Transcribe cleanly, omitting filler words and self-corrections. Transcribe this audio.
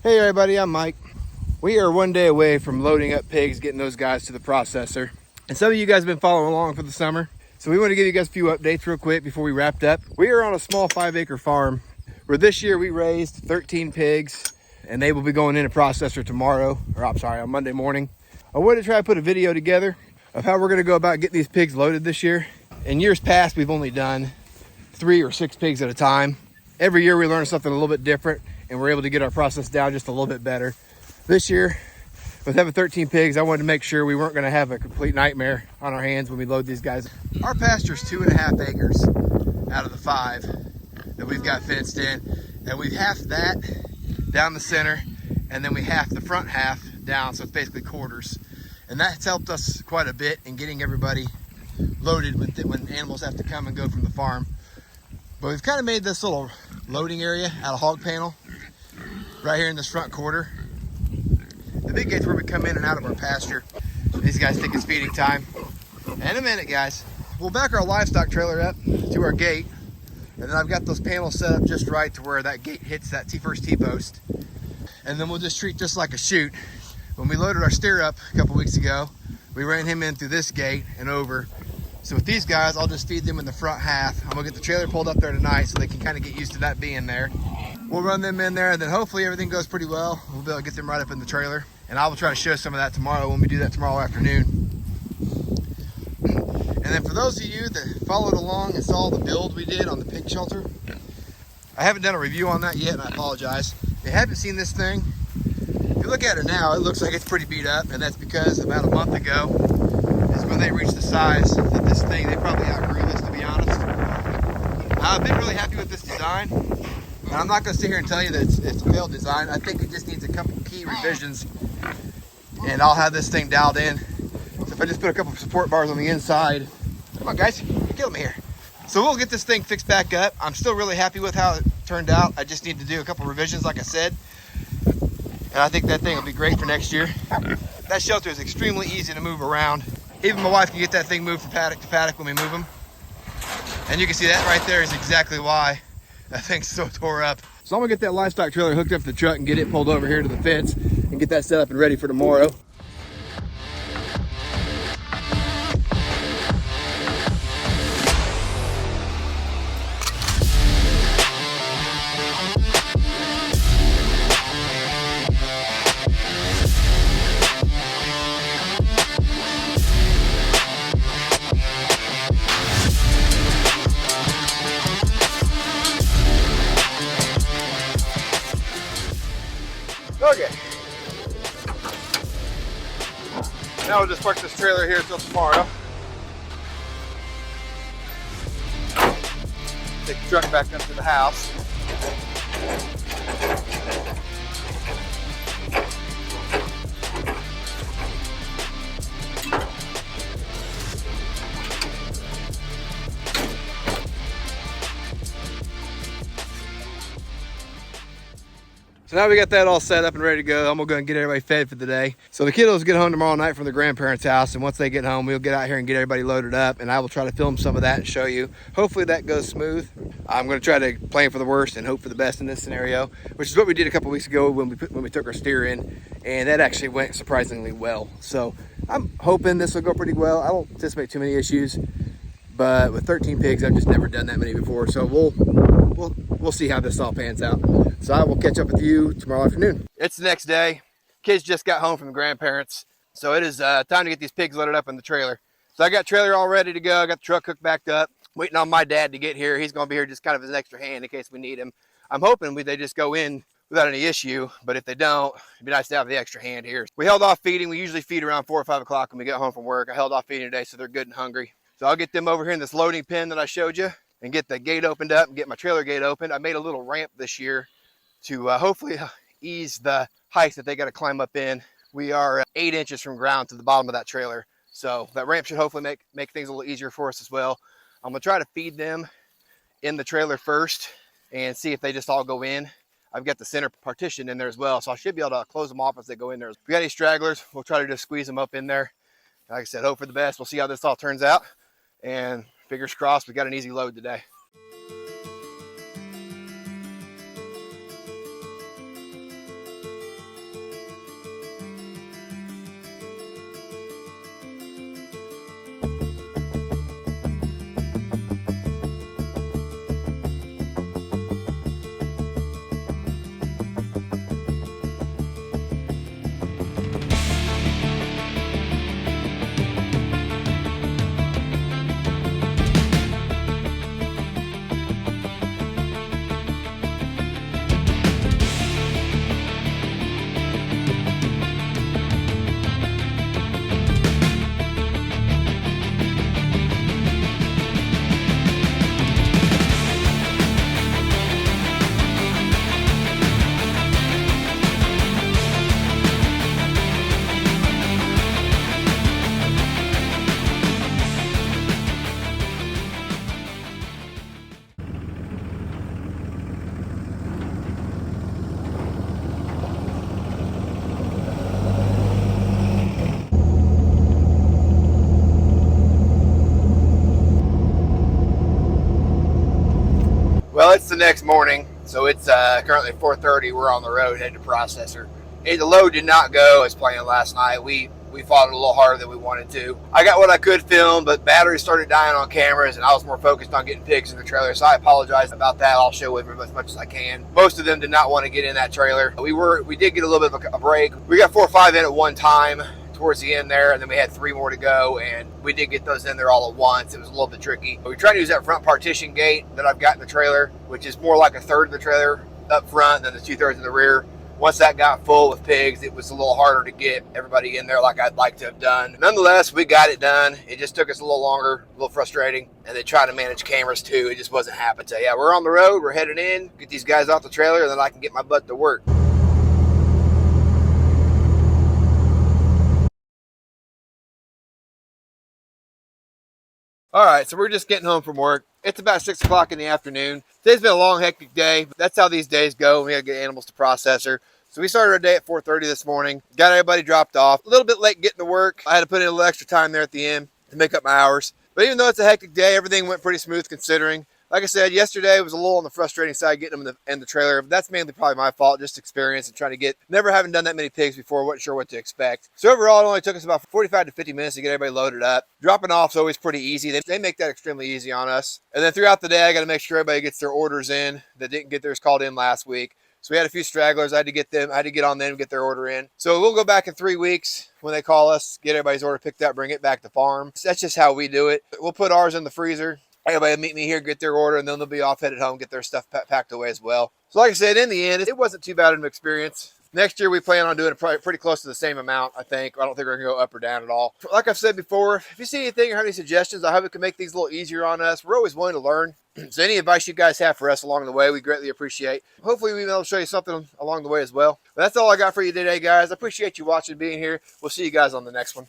Hey everybody, I'm Mike. We are one day away from loading up pigs, getting those guys to the processor. And some of you guys have been following along for the summer. So we want to give you guys a few updates real quick before we wrapped up. We are on a small 5-acre farm where this year we raised 13 pigs and they will be going in a processor tomorrow, on Monday morning. I wanted to try to put a video together of how we're going to go about getting these pigs loaded this year. In years past, we've only done 3 or 6 pigs at a time. Every year we learn something a little bit different and we're able to get our process down just a little bit better. This year, with having 13 pigs, I wanted to make sure we weren't going to have a complete nightmare on our hands when we load these guys. Our pasture's 2.5 acres out of the 5 that we've got fenced in, and we've halved that down the center, and then we half the front half down, so it's basically quarters. And that's helped us quite a bit in getting everybody loaded when animals have to come and go from the farm. But we've kind of made this little loading area out of hog panel right here in this front quarter. The big gate's where we come in and out of our pasture. These guys think it's feeding time. In a minute, guys. We'll back our livestock trailer up to our gate, and then I've got those panels set up just right to where that gate hits that first T-post. And then we'll just treat this like a chute. When we loaded our steer up a couple weeks ago, we ran him in through this gate and over. So with these guys, I'll just feed them in the front half. I'm gonna get the trailer pulled up there tonight so they can kind of get used to that being there. We'll run them in there, and then hopefully everything goes pretty well. We'll be able to get them right up in the trailer. And I will try to show some of that tomorrow when we do that tomorrow afternoon. And then for those of you that followed along and saw the build we did on the pig shelter, I haven't done a review on that yet, and I apologize. If you haven't seen this thing, if you look at it now, it looks like it's pretty beat up, and that's because about a month ago is when they reached the size that this thing, they probably outgrew this, to be honest. I've been really happy with this design, and I'm not going to sit here and tell you that it's a failed design. I think it just needs a couple key revisions, and I'll have this thing dialed in. So if I just put a couple of support bars on the inside, come on guys, you're killing me here. So we'll get this thing fixed back up. I'm still really happy with how it turned out. I just need to do a couple revisions, like I said, and I think that thing will be great for next year. That shelter is extremely easy to move around. Even my wife can get that thing moved from paddock to paddock when we move them. And you can see that right there is exactly why that thing's so tore up. So I'm gonna get that livestock trailer hooked up to the truck and get it pulled over here to the fence and get that set up and ready for tomorrow. Okay. Now we'll just park this trailer here until tomorrow. Take the truck back up to the house. So now we got that all set up and ready to go. I'm gonna go and get everybody fed for the day. So the kiddos get home tomorrow night from the grandparents' house, and once they get home, we'll get out here and get everybody loaded up, and I will try to film some of that and show you. Hopefully that goes smooth. I'm gonna try to plan for the worst and hope for the best in this scenario, which is what we did a couple weeks ago when we took our steer in, and that actually went surprisingly well. So I'm hoping this will go pretty well. I don't anticipate too many issues, but with 13 pigs, I've just never done that many before. So we'll see how this all pans out. So I will catch up with you tomorrow afternoon. It's the next day. Kids just got home from the grandparents. So it is time to get these pigs loaded up in the trailer. So I got trailer all ready to go. I got the truck hooked back up. Waiting on my dad to get here. He's gonna be here just kind of as an extra hand in case we need him. I'm hoping they just go in without any issue, but if they don't, it'd be nice to have the extra hand here. We held off feeding. We usually feed around 4 or 5 o'clock when we get home from work. I held off feeding today so they're good and hungry. So I'll get them over here in this loading pen that I showed you and get the gate opened up and get my trailer gate opened. I made a little ramp this year to hopefully ease the height that they got to climb up in. We are 8 inches from ground to the bottom of that trailer. So that ramp should hopefully make things a little easier for us as well. I'm gonna try to feed them in the trailer first and see if they just all go in. I've got the center partition in there as well, so I should be able to close them off as they go in there. If we got any stragglers, we'll try to just squeeze them up in there. Like I said, hope for the best. We'll see how this all turns out, and fingers crossed we got an easy load today. it's the next morning, so it's currently 4:30. We're on the road heading to Processor. Hey, the load did not go as planned last night. We fought it a little harder than we wanted to. I got what I could film, but batteries started dying on cameras, and I was more focused on getting pigs in the trailer, so I apologize about that. I'll show everybody as much as I can. Most of them did not want to get in that trailer. We did get a little bit of a break. We got 4 or 5 in at one time towards the end there, and then we had 3 more to go, and we did get those in there all at once. It was a little bit tricky. But we tried to use that front partition gate that I've got in the trailer, which is more like a third of the trailer up front than the 2/3 in the rear. Once that got full with pigs, it was a little harder to get everybody in there like I'd like to have done. Nonetheless, we got it done. It just took us a little longer, a little frustrating. And then trying to manage cameras too, it just wasn't happening. So yeah, we're on the road, we're headed in, get these guys off the trailer, and then I can get my butt to work. All right, so we're just getting home from work. It's about 6 o'clock in the afternoon. Today's been a long, hectic day, but that's how these days go. We gotta get animals to Processor. So we started our day at 4:30 this morning. Got everybody dropped off. A little bit late getting to work. I had to put in a little extra time there at the end to make up my hours. But even though it's a hectic day, everything went pretty smooth considering. Like I said, yesterday was a little on the frustrating side getting them in the trailer. But that's mainly probably my fault, just experience and trying to never having done that many pigs before, wasn't sure what to expect. So overall, it only took us about 45 to 50 minutes to get everybody loaded up. Dropping off is always pretty easy. They make that extremely easy on us. And then throughout the day, I got to make sure everybody gets their orders in that didn't get theirs called in last week. So we had a few stragglers. I had to get on them and get their order in. So we'll go back in 3 weeks when they call us, get everybody's order picked up, bring it back to farm. That's just how we do it. We'll put ours in the freezer. Everybody will meet me here, get their order, and then they'll be off headed home, get their stuff packed away as well. So like I said, in the end, it wasn't too bad of an experience. Next year, we plan on doing it pretty close to the same amount, I think. I don't think we're going to go up or down at all. Like I've said before, if you see anything or have any suggestions, I hope it can make things a little easier on us. We're always willing to learn. So any advice you guys have for us along the way, we greatly appreciate. Hopefully, we'll be able to show you something along the way as well. But that's all I got for you today, guys. I appreciate you watching and being here. We'll see you guys on the next one.